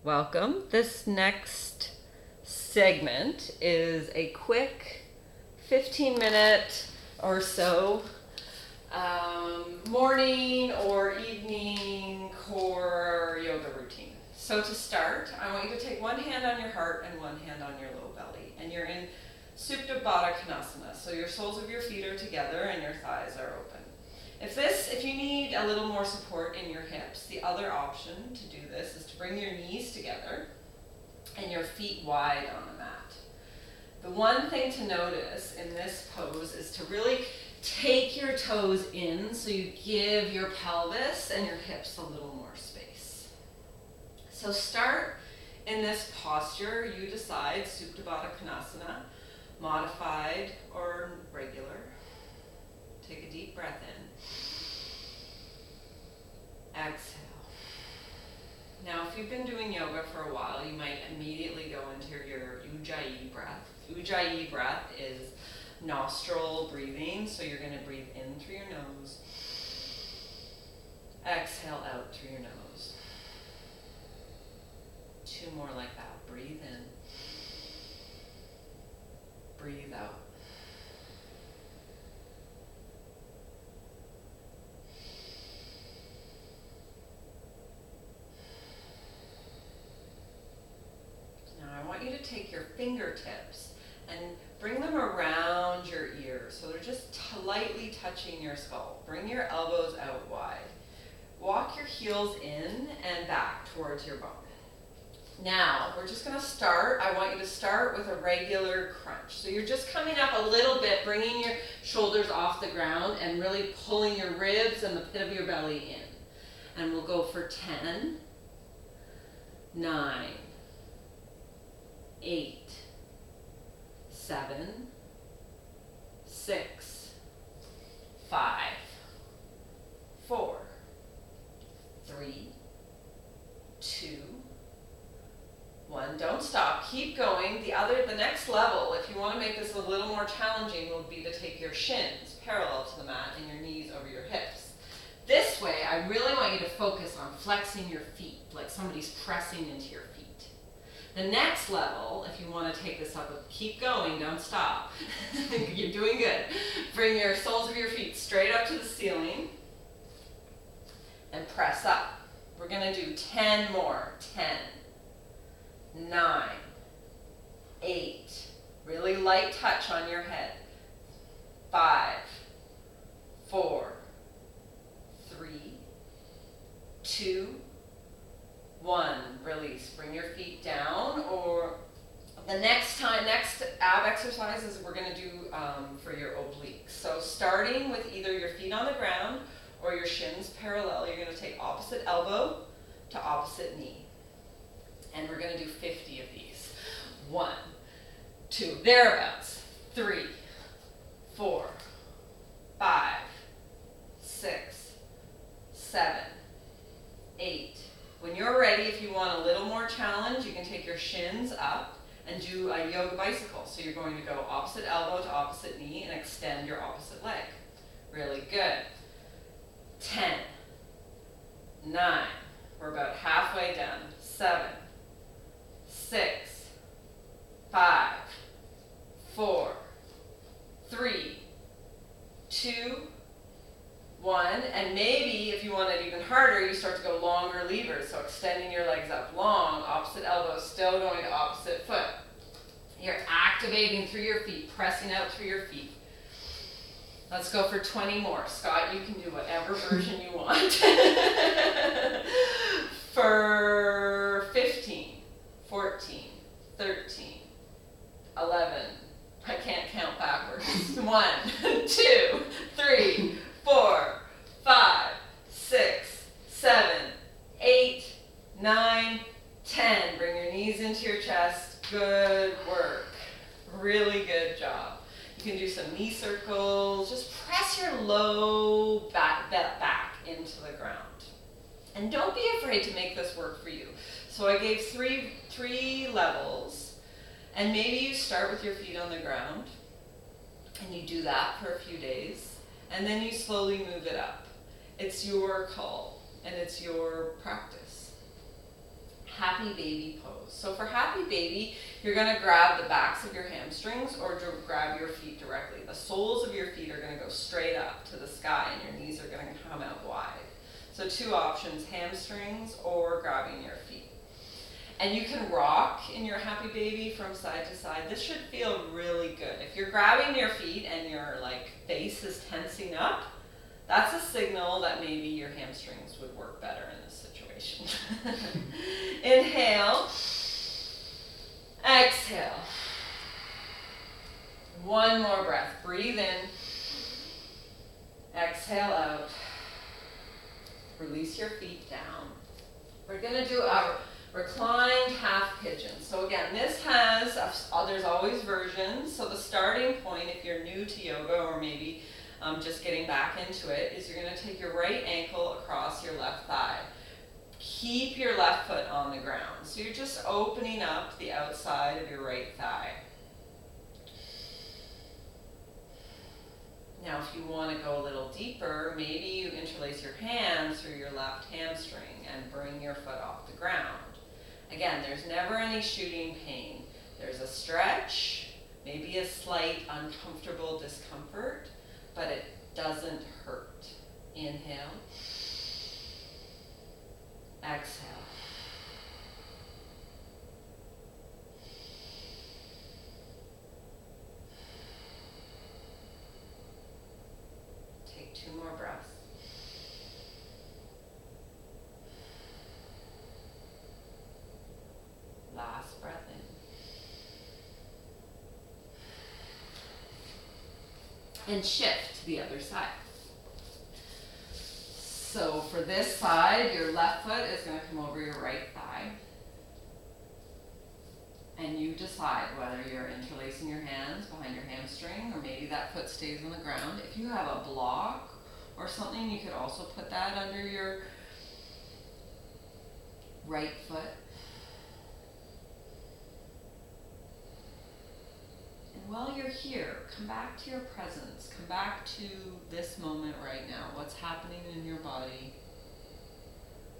welcome. This next segment is a quick 15-minute or so morning or evening core yoga routine. So to start, I want you to take one hand on your heart and one hand on your low belly. And you're in Supta Baddha Konasana. So your soles of your feet are together and your thighs are open. If you need a little more support in your hips, the other option to do this is to bring your knees together and your feet wide on the mat. The one thing to notice in this pose is to really take your toes in so you give your pelvis and your hips a little more space. So start in this posture. You decide, Supta Baddha Konasana, modified or regular. Take a deep breath in. Exhale. Now, if you've been doing yoga for a while, you might immediately go into your Ujjayi breath. Ujjayi breath is nostril breathing, so you're going to breathe in through your nose. Exhale out through your nose. Two more like that. Breathe in. Breathe out. I want you to take your fingertips and bring them around your ears so they're just lightly touching your skull. Bring your elbows out wide. Walk your heels in and back towards your bum. Now, we're just going to start. I want you to start with a regular crunch. So you're just coming up a little bit, bringing your shoulders off the ground and really pulling your ribs and the pit of your belly in. And we'll go for 10, 9, 8, 7, 6, 5, 4, 3, 2, 1. Don't stop. Keep going. The next level, if you want to make this a little more challenging, will be to take your shins parallel to the mat and your knees over your hips. This way, I really want you to focus on flexing your feet, like somebody's pressing into your feet. The next level, if you want to take this up, keep going, don't stop. You're doing good. Bring your soles of your feet straight up to the ceiling and press up. We're going to do 10 more. 10, 9, 8. Really light touch on your head. 5, 4, 3, 2, 1, release. Bring your feet down, or the next ab exercises we're going to do for your obliques. So starting with either your feet on the ground or your shins parallel, you're going to take opposite elbow to opposite knee. And we're going to do 50 of these. 1, 2, thereabouts. 3, 4, 5, 6, 7, 8. When you're ready, if you want a little more challenge, you can take your shins up and do a yoga bicycle. So you're going to go opposite elbow to opposite knee and extend your opposite leg. Really good. 10, 9, we're about halfway done. 7, 6, 5, 4, 3, 2, 1, and maybe if you want it even harder, you start to go longer levers, so extending your legs up long, opposite elbow, still going to opposite foot. You're activating through your feet, pressing out through your feet. Let's go for 20 more. Scott, you can do whatever version you want. For 15, 14, 13, 11, I can't count backwards. 1, 2, 3, 4, 5, 6, 7, 8, 9, 10. Bring your knees into your chest. Good work. Really good job. You can do some knee circles. Just press your low back into the ground. And don't be afraid to make this work for you. So I gave three levels, and maybe you start with your feet on the ground, and you do that for a few days, and then you slowly move it up. It's your call, and it's your practice. Happy happy baby pose. So for happy baby, you're gonna grab the backs of your hamstrings or grab your feet directly. The soles of your feet are gonna go straight up to the sky and your knees are gonna come out wide. So two options, hamstrings or grabbing your feet. And you can rock in your happy baby from side to side. This should feel really good. If you're grabbing your feet and your face is tensing up, that's a signal that maybe your hamstrings would work better in this situation. Inhale. Exhale. One more breath. Breathe in. Exhale out. Release your feet down. We're going to do our reclined half pigeon. So again, this has, there's always versions. So the starting point, if you're new to yoga or maybe just getting back into it, is you're going to take your right ankle across your left thigh. Keep your left foot on the ground. So you're just opening up the outside of your right thigh. Now, if you want to go a little deeper, maybe you interlace your hands through your left hamstring and bring your foot off the ground. Again, there's never any shooting pain. There's a stretch, maybe a slight uncomfortable discomfort, but it doesn't hurt. Inhale. Exhale. Take 2 more breaths. Last breath in. And shift to the other side. So for this side, your left foot is going to come over your right thigh. And you decide whether you're interlacing your hands behind your hamstring or maybe that foot stays on the ground. If you have a block or something, you could also put that under your right foot. And while you're here, come back to your presence. Come back to this moment right now. What's happening in your body?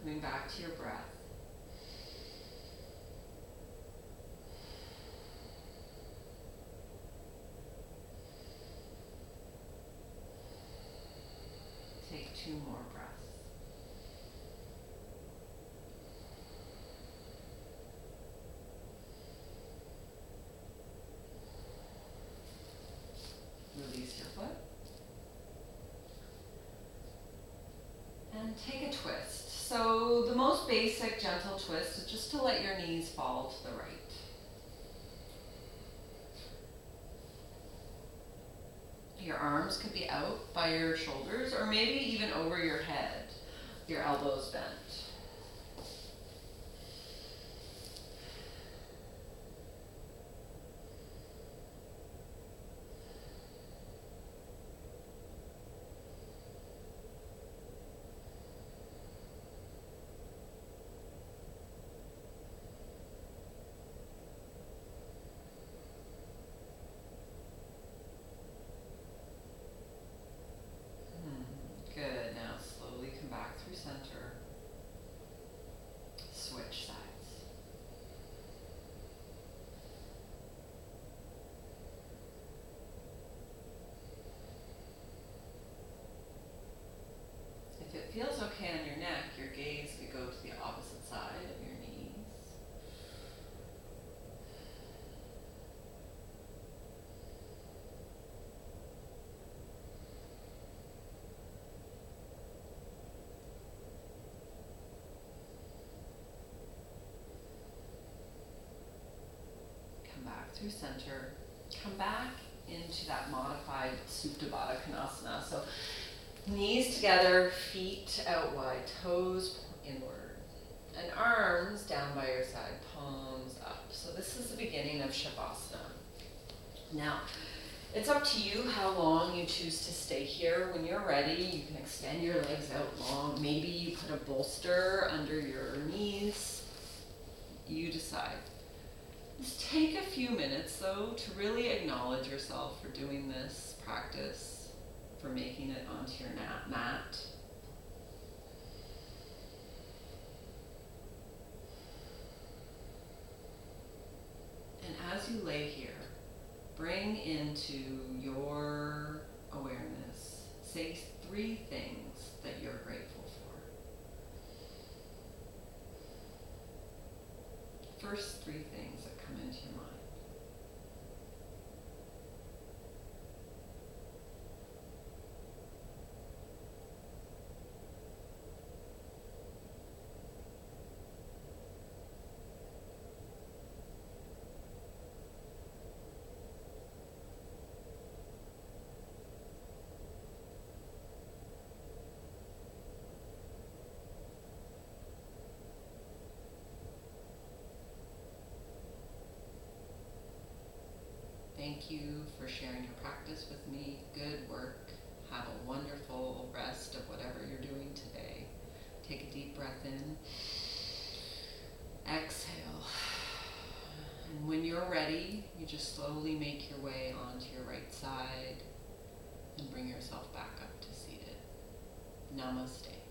Coming back to your breath. Take 2 more breaths. Release your foot. And take a twist. So the most basic gentle twist is just to let your knees fall to the right. Your arms could be out by your shoulders or maybe even over your head, your elbows bent. Good. Now slowly come back through center. Switch sides. If it feels okay on your neck, your gaze could go to the opposite side of your knees. Back through center. Come back into that modified Supta Baddha Konasana. So knees together, feet out wide, toes inward, and arms down by your side, palms up. So this is the beginning of Shavasana. Now, it's up to you how long you choose to stay here. When you're ready, you can extend your legs out long. Maybe you put a bolster under your knees. You decide. Just take a few minutes, though, to really acknowledge yourself for doing this practice, for making it onto your mat. bring into your awareness, say 3 things that you're grateful for. First 3 things that come into your mind. Thank you for sharing your practice with me. Good work. Have a wonderful rest of whatever you're doing today. Take a deep breath in. Exhale. And when you're ready, you just slowly make your way onto your right side and bring yourself back up to seated. Namaste.